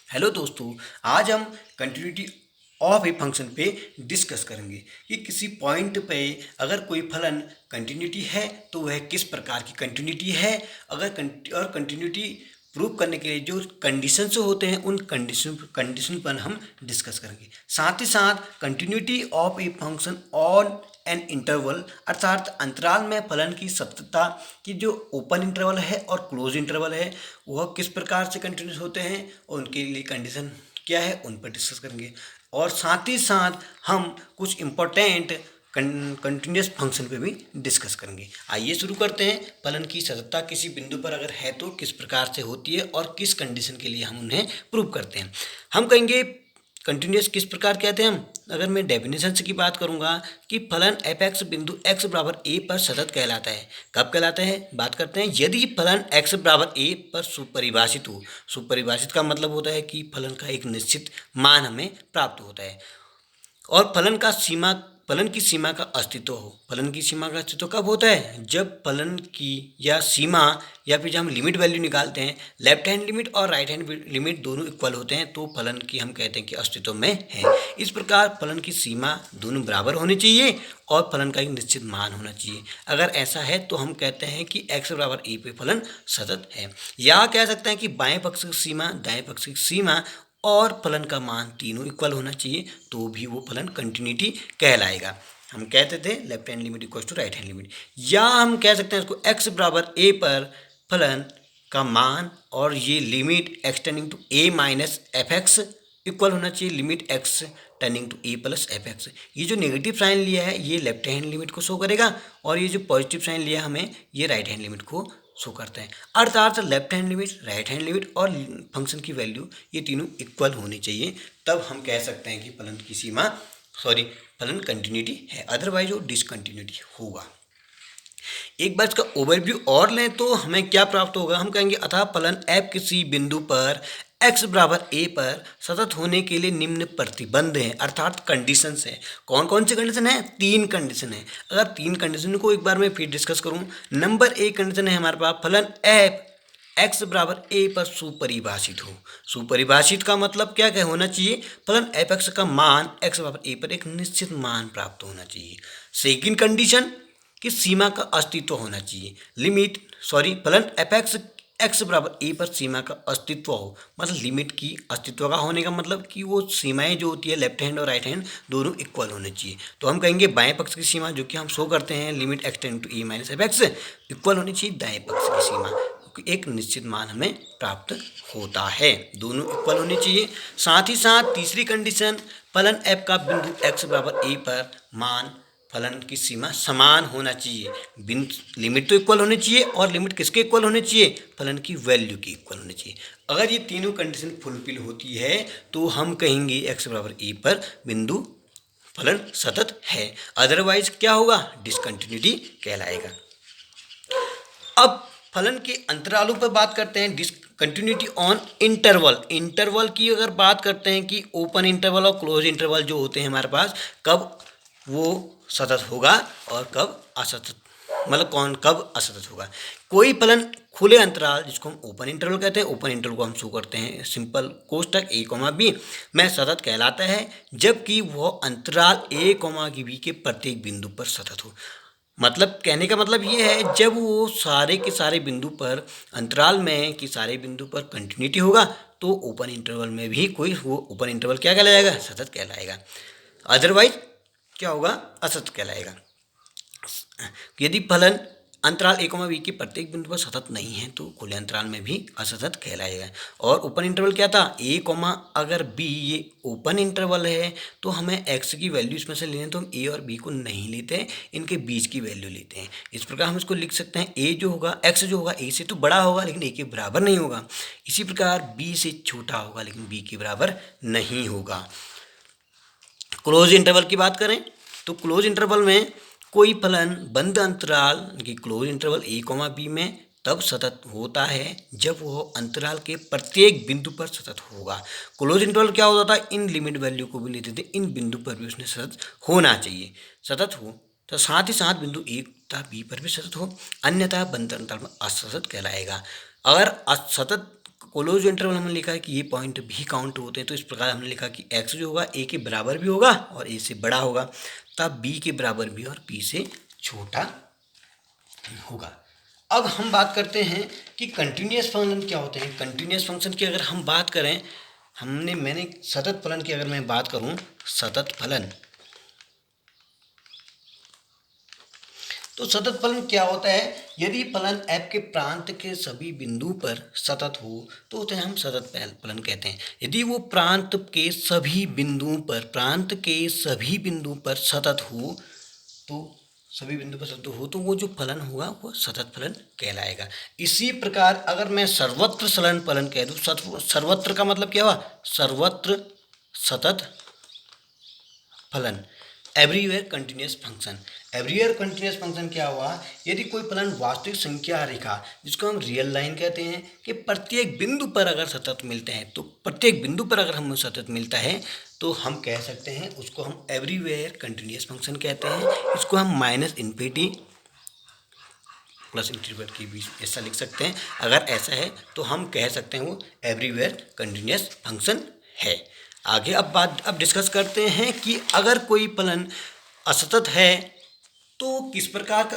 Hello दोस्तों, आज हम कंटिन्यूटी ऑफ ए फंक्शन पे डिस्कस करेंगे कि किसी पॉइंट पे अगर कोई फलन कंटिन्यूटी है तो वह किस प्रकार की कंटिन्यूटी है। अगर कंटिन्यूटी प्रूव करने के लिए जो कंडीशंस होते हैं उन कंडीशन पर हम डिस्कस करेंगे। साथ ही साथ continuity of a function on an interval अर्थात अंतराल में फलन की सत्यता की जो ओपन इंटरवल है और क्लोज इंटरवल है वह किस प्रकार से कंटिन्यूस होते हैं और उनके लिए कंडीशन क्या है उन पर डिस्कस करेंगे। और साथ ही साथ हम कुछ इम्पोर्टेंट कंटिन्यूस फंक्शन पे भी डिस्कस करेंगे। आइए शुरू करते हैं। फलन की सत्यता किसी बिंदु पर अगर है तो किस प्रकार से होती है और किस कंडीशन के लिए हम उन्हें प्रूव करते हैं। हम कहेंगे कंटिन्यूस किस प्रकार कहते हैं हम। अगर मैं डेफिनेशन की बात करूंगा कि फलन एफ एक्स बिंदु एक्स बराबर ए पर सतत कहलाता है। कब कहलाता है बात करते हैं। यदि फलन एक्स बराबर ए पर सुपरिभाषित हो। सुपरिभाषित का मतलब होता है कि फलन का एक निश्चित मान हमें प्राप्त होता है और फलन की सीमा का अस्तित्व हो। फलन की सीमा का अस्तित्व कब होता है? जब फलन की या सीमा या फिर जब हम लिमिट वैल्यू निकालते हैं, लेफ्ट हैंड लिमिट और राइट हैंड लिमिट दोनों इक्वल होते हैं तो फलन की हम कहते हैं कि अस्तित्व में है। इस प्रकार फलन की सीमा दोनों बराबर होनी चाहिए और फलन का एक निश्चित मान होना चाहिए। अगर ऐसा है तो हम कहते हैं कि x बराबर ए पे फलन सतत है। या कह सकते हैं कि बाएं पक्ष की सीमा, दाएं पक्ष की सीमा और फलन का मान तीनों इक्वल होना चाहिए तो भी वो फलन कंटिन्यूटी कहलाएगा। हम कहते थे left hand limit equal to right hand limit. या हम कह सकते हैं इसको x बराबर ए पर फलन का मान और ये limit x tending to a minus f x equal होना चाहिए limit x tending to a plus f x. ये जो नेगेटिव साइन लिया है ये लेफ्ट हैंड लिमिट को शो करेगा और ये जो पॉजिटिव साइन लिया हमें ये राइट हैंड लिमिट को शो करता है। अर्थात left hand limit, right hand limit और फंक्शन की वैल्यू ये तीनों इक्वल होनी चाहिए। तब हम कह सकते हैं कि फलन कंटिन्यूटी है, अदरवाइज वो डिसकंटिन्यूटी होगा। एक बार इसका ओवरव्यू और लें तो हमें क्या प्राप्त होगा। हम कहेंगे अतः फलन f किसी बिंदु पर x बराबर a पर सतत होने के लिए निम्न प्रतिबंध हैं अर्थात कंडीशंस हैं। कौन कौन से कंडीशन है? 3 कंडीशन है। अगर 3 कंडीशन को एक बार मैं फिर डिस्कस करूं, नंबर 1 कंडीशन है हमारे पास फलन f x बराबर a पर सुपरिभाषित हो। सुपरिभाषित का मतलब क्या क्या होना चाहिए? फलन एफ एक्स का मान x बराबर a पर एक निश्चित मान प्राप्त होना चाहिए। सेकेंड कंडीशन कि सीमा का अस्तित्व होना चाहिए। फलन एफ एक्स बराबर ए पर सीमा का अस्तित्व हो, मतलब लिमिट की अस्तित्व का होने का मतलब कि वो सीमाएं जो होती है लेफ्ट हैंड और राइट हैंड दोनों इक्वल होने चाहिए। तो हम कहेंगे बाएं पक्ष की सीमा जो कि हम शो करते हैं limit x tend to a minus f x equal होनी चाहिए दाएं पक्ष की सीमा, क्योंकि एक निश्चित मान हमें प्राप्त होता है। दोनों इक्वल होने चाहिए। साथ ही साथ तीसरी कंडीशन फलन एफ का बिंदु एक्स बराबर ए पर मान फलन की सीमा समान होना चाहिए। लिमिट तो इक्वल होनी चाहिए और लिमिट किसके इक्वल होने चाहिए? फलन की वैल्यू की इक्वल होनी चाहिए। अगर ये तीनों कंडीशन फुलफिल होती है तो हम कहेंगे x बराबर ए पर बिंदु फलन सतत है, अदरवाइज क्या होगा? डिसकंटिन्यूटी कहलाएगा। अब फलन के अंतरालों पर बात करते हैं। Discontinuity on interval. इंटरवल की अगर बात करते हैं कि ओपन इंटरवल और क्लोज इंटरवल जो होते हैं हमारे पास, कब वो सतत होगा और कब असतत, मतलब कब असतत होगा। कोई फलन खुले अंतराल जिसको हम ओपन इंटरवल कहते हैं, ओपन इंटरवल को हम शो करते हैं सिंपल कोष्टक a, b में सतत कहलाता है जबकि वह अंतराल a, b के प्रत्येक बिंदु पर सतत हो। मतलब कहने का मतलब ये है जब वो सारे के सारे बिंदु पर अंतराल में कि सारे बिंदु पर कंटिन्यूटी होगा तो ओपन इंटरवल में भी वो ओपन इंटरवल क्या कहलाएगा? सतत कहलाएगा। अदरवाइज क्या होगा? असतत कहलाएगा। यदि फलन अंतराल a, b के प्रत्येक बिंदु पर सतत नहीं है तो खुले अंतराल में भी असतत कहलाएगा। और ओपन इंटरवल क्या था? a, अगर b ये ओपन इंटरवल है तो हमें x की वैल्यू इसमें से लेने तो हम a और b को नहीं लेते, इनके बीच की वैल्यू लेते हैं। इस प्रकार हम इसको लिख सकते हैं a जो होगा, x जो होगा a से तो बड़ा होगा लेकिन a के बराबर नहीं होगा। इसी प्रकार b से छोटा होगा लेकिन b के बराबर नहीं होगा। क्लोज इंटरवल की बात करें तो क्लोज इंटरवल में कोई फलन बंद अंतराल की क्लोज इंटरवल a, b में तब सतत होता है जब वह अंतराल के प्रत्येक बिंदु पर सतत होगा। क्लोज इंटरवल क्या होता था? इन लिमिट वैल्यू को भी लेते थे, इन बिंदु पर भी उसने सतत होना चाहिए। सतत हो तो साथ ही साथ बिंदु a तथा b पर भी सतत हो, अन्यथा बंद अंतराल में असतत कहलाएगा। अगर असतत क्लोज इंटरवल हमने लिखा है कि ये पॉइंट भी काउंट होते हैं, तो इस प्रकार हमने लिखा कि एक्स जो होगा ए के बराबर भी होगा और ए से बड़ा होगा, तब बी के बराबर भी और बी से छोटा होगा। अब हम बात करते हैं कि कंटिन्यूस फंक्शन क्या होते हैं। कंटिन्यूस फंक्शन की अगर हम बात करें, मैंने सतत फलन की अगर मैं बात करूं, सतत फलन, तो सतत फलन क्या होता है? यदि फलन f के प्रांत के सभी बिंदु पर सतत हो तो उसे हम सतत फलन कहते हैं। यदि वो प्रांत के सभी बिंदुओं पर सतत हो तो वो जो फलन होगा वो सतत फलन कहलाएगा। इसी प्रकार अगर मैं सर्वत्र सलन फलन कह दूँ, सर्वत्र का मतलब क्या हुआ? सर्वत्र सतत फलन, everywhere continuous function. Everywhere continuous function क्या हुआ? यदि कोई फलन वास्तविक संख्या रेखा, जिसको हम रियल लाइन कहते हैं, कि प्रत्येक बिंदु पर अगर सतत मिलते हैं, तो प्रत्येक बिंदु पर अगर हमें सतत मिलता है तो हम कह सकते हैं उसको हम एवरीवेयर कंटिन्यूस फंक्शन कहते हैं। इसको हम माइनस इन्फिनिटी प्लस इंटीग्रल के बीच ऐसा लिख सकते हैं। अगर ऐसा है तो हम कह सकते हैं वो एवरीवेयर कंटिन्यूस फंक्शन है। आगे अब डिस्कस करते हैं कि अगर कोई फलन असतत है तो किस प्रकार का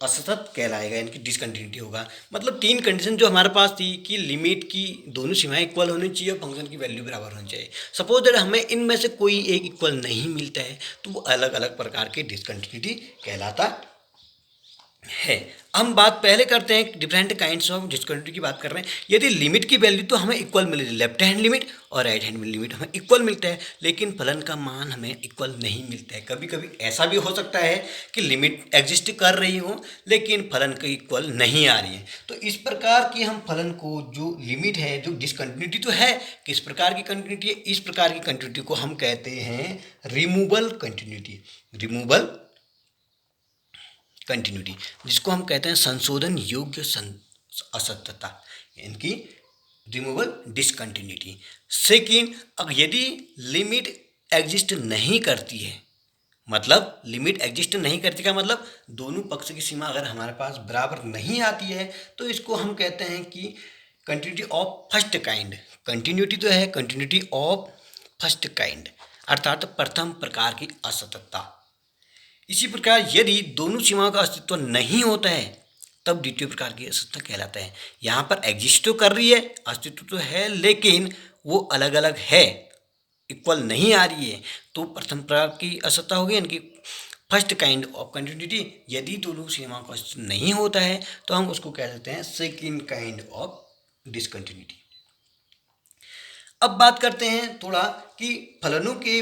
असतत कहलाएगा, इनकी डिसकंटिन्यूटी होगा। मतलब तीन कंडीशन जो हमारे पास थी कि लिमिट की दोनों सीमाएं इक्वल होनी चाहिए और फंक्शन की वैल्यू बराबर होनी चाहिए। सपोज दैट हमें इनमें से कोई एक इक्वल नहीं मिलता है तो वो अलग अलग प्रकार के डिसकंटिन्यूटी कहलाता है। हम बात पहले करते हैं डिफरेंट काइंड्स ऑफ डिसकंटिन्यूटी की बात कर रहे हैं। यदि लिमिट की वैल्यू तो हमें इक्वल मिले, लेफ्ट हैंड लिमिट और राइट हैंड लिमिट हमें इक्वल मिलता है, लेकिन फलन का मान हमें इक्वल नहीं मिलता है। कभी कभी ऐसा भी हो सकता है कि लिमिट एग्जिस्ट कर रही हो लेकिन फलन के इक्वल नहीं आ रही है। तो इस प्रकार की हम फलन को, जो लिमिट है, जो डिसकंटिन्यूटी तो है, किस प्रकार की कंटिन्यूटी है? इस प्रकार की कंटिन्यूटी को हम कहते हैं रिमूवल कंटिन्यूटी। रिमूवल कंटिन्यूटी, जिसको हम कहते हैं संशोधन योग्य असततता, इनकी रिमूवल डिसकंटिन्यूटी। सेकेंड, अब यदि लिमिट एग्जिस्ट नहीं करती है, मतलब लिमिट एग्जिस्ट नहीं करती का मतलब दोनों पक्ष की सीमा अगर हमारे पास बराबर नहीं आती है तो इसको हम कहते हैं कि continuity of first kind. Continuity तो है कंटिन्यूटी ऑफ फर्स्ट काइंड, अर्थात प्रथम प्रकार की असततता। इसी प्रकार यदि दोनों सीमाओं का अस्तित्व नहीं होता है तब द्वितीय प्रकार की असततता कहलाता है। यहाँ पर एग्जिस्ट तो कर रही है, अस्तित्व तो है, लेकिन वो अलग अलग है, इक्वल नहीं आ रही है, तो प्रथम प्रकार की असततता होगी, इनकी फर्स्ट काइंड ऑफ कंटिन्यूटी। यदि दोनों सीमाओं का अस्तित्व नहीं होता है तो हम उसको कह सकते हैं सेकेंड काइंड ऑफ डिसकंटिन्यूटी। अब बात करते हैं थोड़ा कि फलनों के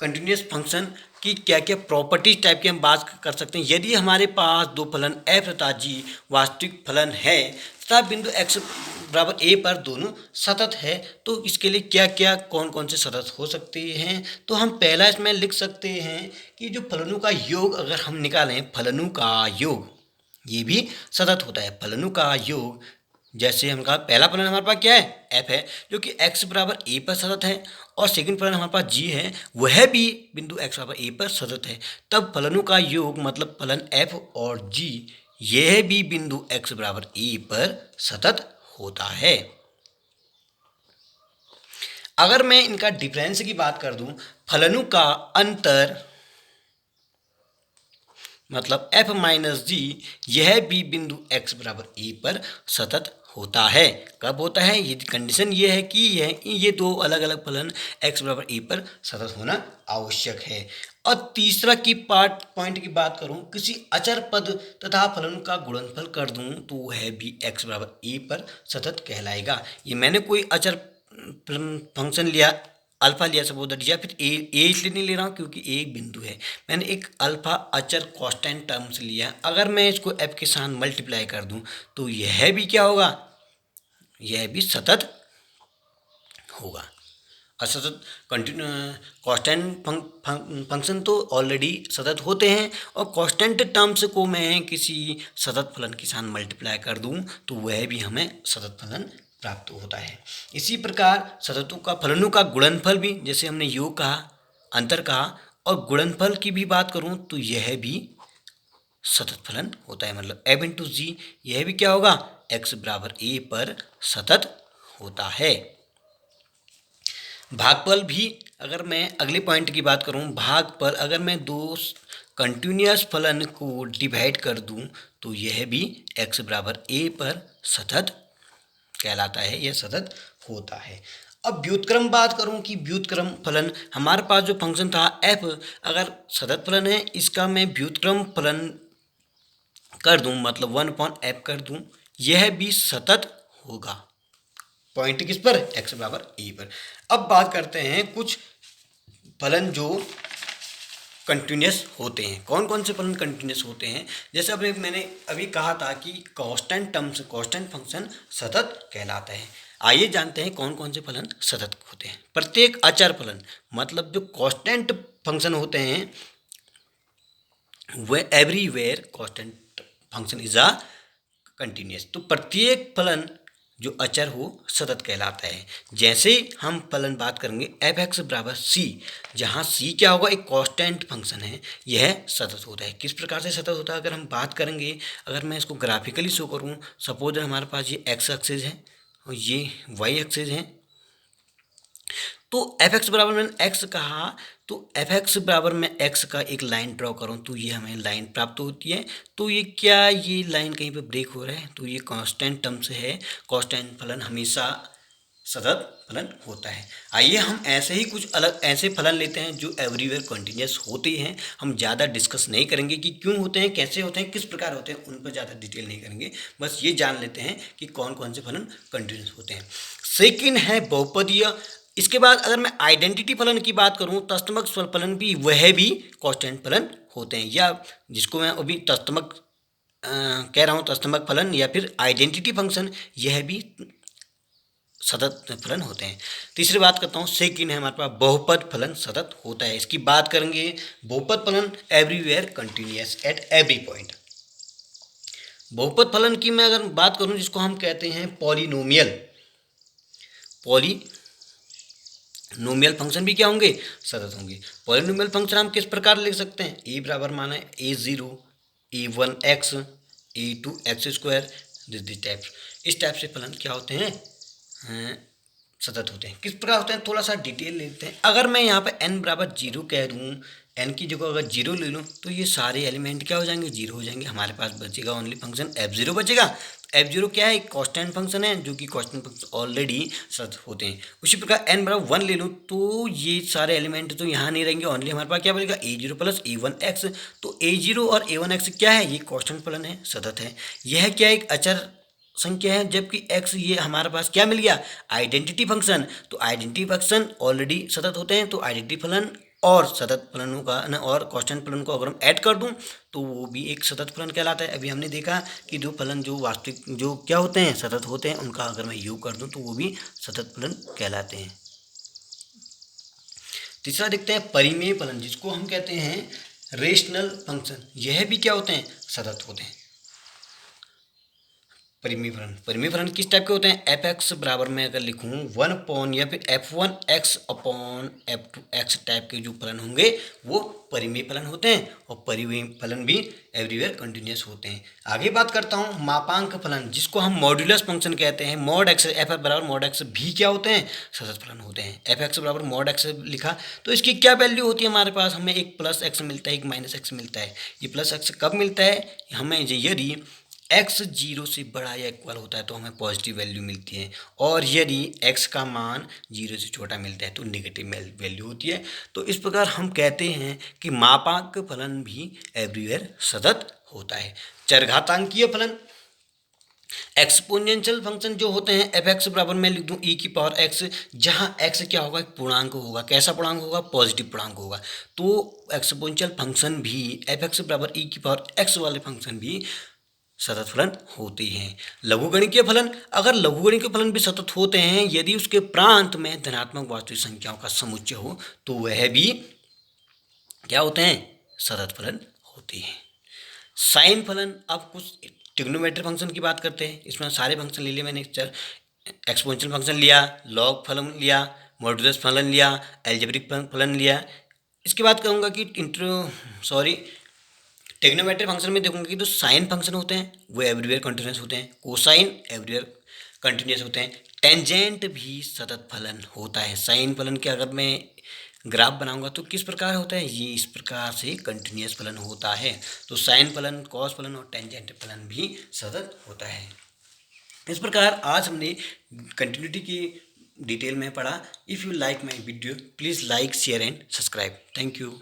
कंटिन्यूस फंक्शन की क्या क्या प्रॉपर्टीज टाइप की हम बात कर सकते हैं। यदि हमारे पास दो फलन f तथा g वास्तविक फलन है तथा बिंदु x बराबर a पर दोनों सतत है तो इसके लिए क्या क्या कौन कौन से सतत हो सकते हैं? तो हम पहला इसमें लिख सकते हैं कि जो फलनों का योग अगर हम निकालें, फलनों का योग ये भी सतत होता है। फलनों का योग, जैसे हम कहा पहला फलन हमारे पास क्या है? f है, जो कि x बराबर a पर सतत है, और सेकंड फलन हमारे पास g है, वह भी बिंदु x बराबर a पर सतत है। तब फलनों का योग मतलब फलन f और g यह भी बिंदु x बराबर a पर सतत होता है। अगर मैं इनका डिफरेंस की बात कर दूं, फलनों का अंतर मतलब f माइनस जी यह भी बिंदु x बराबर a पर सतत होता है। कब होता है? ये कंडीशन ये है कि ये दो अलग अलग फलन x बराबर a पर सतत होना आवश्यक है। और तीसरा की पॉइंट की बात करूं, किसी अचर पद तथा फलन का गुणनफल कर दूं तो वह भी x बराबर a पर सतत कहलाएगा। ये मैंने कोई अचर फंक्शन लिया, अल्फा लिया सपोज दैट, या फिर ए इसलिए नहीं ले रहा हूँ क्योंकि ए एक बिंदु है, मैंने एक अल्फा अचर कांस्टेंट टर्म्स लिया। अगर मैं इसको एफ के साथ मल्टीप्लाई कर दूं तो यह भी क्या होगा? यह भी सतत होगा। असतत कांस्टेंट फंक्शन तो ऑलरेडी सतत होते हैं, और कांस्टेंट टर्म्स को मैं किसी सतत फलन के साथ मल्टीप्लाई कर दूं तो वह भी हमें सतत फलन प्राप्त होता है। इसी प्रकार सततों का फलनों का गुणनफल भी, जैसे हमने योग कहा, अंतर कहा, और गुणनफल की भी बात करूं तो यह भी सतत फलन होता है। मतलब f इंटू जी यह भी क्या होगा? x बराबर a पर सतत होता है। भागफल भी, अगर मैं अगले पॉइंट की बात करूं, भागफल अगर मैं दो कंटिन्यूअस फलन को डिवाइड कर दूं तो यह भी x बराबर a पर सतत कहलाता है, यह सतत होता है। अब व्युत्क्रम बात करूं कि व्युत्क्रम फलन, हमारे पास जो फंक्शन था f, अगर सतत फलन है इसका मैं व्युत्क्रम फलन कर दूं, मतलब 1/f कर दूं, यह भी सतत होगा। पॉइंट किस पर? x बराबर a पर। अब बात करते हैं कुछ फलन जो कंटिन्यूस होते हैं। कौन कौन से फलन कंटिन्यूस होते हैं? जैसे अभी मैंने अभी कहा था कि कांस्टेंट टर्म्स, कांस्टेंट फंक्शन सतत कहलाता है। आइए जानते हैं कौन कौन से फलन सतत होते हैं। प्रत्येक अचर फलन, मतलब जो कांस्टेंट फंक्शन होते हैं, वे everywhere constant function is a continuous. तो प्रत्येक फलन जो अचर हो सतत कहलाता है। जैसे हम फलन बात करेंगे एफ एक्स बराबर सी, जहाँ सी क्या होगा? एक कांस्टेंट फंक्शन है, यह सतत होता है। किस प्रकार से सतत होता है अगर हम बात करेंगे, अगर मैं इसको ग्राफिकली शो करूँ, सपोज हमारे पास ये एक्स एक्सिस है और ये वाई एक्सिस है, तो एफ एक्स बराबर मैंने एक्स कहा, तो एफ एक्स बराबर मैं एक्स का एक लाइन ड्रॉ करूँ तो ये हमें लाइन प्राप्त होती है। तो ये क्या, ये लाइन कहीं पे ब्रेक हो रहा है, तो ये कांस्टेंट टर्म से है। कांस्टेंट फलन हमेशा सतत फलन होता है। आइए हम ऐसे ही कुछ अलग ऐसे फलन लेते हैं जो एवरीवेयर कंटिन्यूस होते हैं। हम ज़्यादा डिस्कस नहीं करेंगे कि क्यों होते हैं, कैसे होते हैं, किस प्रकार होते हैं, उन पर ज़्यादा डिटेल नहीं करेंगे। बस ये जान लेते हैं कि कौन कौन से फलन कंटिन्यूस होते हैं। सेकेंड है बहुपदीय। इसके बाद अगर मैं आइडेंटिटी फलन की बात करूं, तस्तमक फलन भी, वह भी कांस्टेंट फलन होते हैं, या जिसको मैं अभी तस्तमक कह रहा हूं, तस्तमक फलन या फिर आइडेंटिटी फंक्शन, यह भी सतत फलन होते हैं। तीसरी बात करता हूं, सेकंड है हमारे पास बहुपद फलन सतत होता है। इसकी बात करेंगे, बहुपद फलन everywhere continuous at every point. बहुपद फलन की मैं अगर बात करूं, जिसको हम कहते हैं पॉलिनोमियल फंक्शन भी क्या होंगे? सतत होंगे। पॉलिनोमियल फंक्शन हम किस प्रकार लिख सकते हैं? ए बराबर माना है a0, a1x, a2x², this type. इस टाइप से फलन क्या होते हैं? सतत होते हैं। किस प्रकार होते हैं, थोड़ा सा डिटेल लेते हैं। अगर मैं यहाँ पे n बराबर 0 कह दूँ, n की जगह अगर 0 ले लूँ, तो ये सारे एलिमेंट क्या हो जाएंगे? 0 हो जाएंगे। हमारे पास बचेगा ओनली फंक्शन f0 बचेगा। f0 क्या है? एक कांस्टेंट फंक्शन है, जो कि कांस्टेंट फंक्शन ऑलरेडी सतत होते हैं। उसी प्रकार n बराबर 1 ले लूँ, तो ये सारे एलिमेंट तो यहाँ नहीं रहेंगे, ओनली हमारे पास क्या बचेगा? a0 plus a1x। तो a0 और a1x क्या है? ये कांस्टेंट फलन है, सतत है। यह क्या, एक अचर संख्या है, जबकि x ये हमारे पास क्या मिल गया? Identity function. तो आइडेंटिटी फंक्शन ऑलरेडी सतत होते हैं, तो आइडेंटिटी फलन और सतत फलनों का ना, और कांस्टेंट फलन को अगर हम ऐड कर दूं तो वो भी एक सतत फलन कहलाता है। अभी हमने देखा कि जो फलन जो वास्तविक जो क्या होते हैं, सतत होते हैं, उनका अगर मैं योग कर दूं तो वो भी सतत फलन कहलाते हैं। तीसरा देखते हैं परिमेय फलन, जिसको हम कहते हैं रेशनल फंक्शन। यह भी क्या होते हैं? सतत होते हैं। परिमेय फलन किस टाइप के होते हैं? एफ एक्स बराबर में अगर लिखूँ 1 अपॉन या फिर f1x अपॉन f2x टाइप के जो फलन होंगे वो परिमेय फलन होते हैं, और परिमेय फलन भी एवरीवेयर कंटिन्यूअस होते हैं। आगे बात करता हूँ मापांक फलन, जिसको हम मॉड्यूलस फंक्शन कहते हैं। मॉड एक्स, एफ बराबर मॉड एक्स भी क्या होते हैं? सतत फलन होते हैं। एफ एक्स बराबर मॉड एक्स लिखा तो इसकी क्या वैल्यू होती है? हमारे पास हमें एक प्लस एक्स मिलता है, एक माइनस एक्स मिलता है। ये प्लस एक्स कब मिलता है? हमें यदि x 0 से बड़ा या इक्वल होता है तो हमें पॉजिटिव वैल्यू मिलती है, और यदि x का मान 0 से छोटा मिलता है तो नेगेटिव वैल्यू होती है। तो इस प्रकार हम कहते हैं कि मापांक फलन भी एवरीवेयर सतत होता है। चरघातांकीय फलन, एक्सपोनेंशियल फंक्शन जो होते हैं, एफ एक्स बराबर मैं लिख दूँ e की पावर x, जहाँ x क्या होगा? एक पूर्णांक होगा। कैसा पूर्णांक होगा? पॉजिटिव पूर्णांक होगा। तो एक्सपोनेंशियल फंक्शन भी, एफ एक्स बराबर e की पावर x वाले फंक्शन भी सतत फलन होते हैं। लघुगणकीय फलन, अगर लघुगणकीय फलन भी सतत होते हैं यदि उसके प्रांत में धनात्मक वास्तविक संख्याओं का समुच्चय हो तो वह भी क्या होते हैं? सतत फलन होते हैं। साइन फलन, अब कुछ ट्रिग्नोमेट्री फंक्शन की बात करते हैं। इसमें सारे फंक्शन ले लिए मैंने, एक्सपोनेंशियल फंक्शन लिया, लॉग फलन लिया, मॉड्यूलस फलन लिया, एल्जेब्रिक फलन लिया। इसके बाद कहूँगा कि ट्रिग्नोमेट्री फंक्शन में देखूंगा कि जो साइन फंक्शन होते हैं वो एवरीवेयर कंटिन्यूअस होते हैं, कोसाइन एवरीवेयर कंटिन्यूअस होते हैं, टेंजेंट भी सतत फलन होता है। साइन फलन के अगर मैं ग्राफ बनाऊंगा तो किस प्रकार होता है, ये इस प्रकार से कंटिन्यूस फलन होता है। तो साइन फलन, कॉस फलन और टेंजेंट फलन भी सतत होता है। इस प्रकार आज हमने कंटिन्यूटी की डिटेल में पढ़ा। If you like my video please like, share and subscribe. Thank you.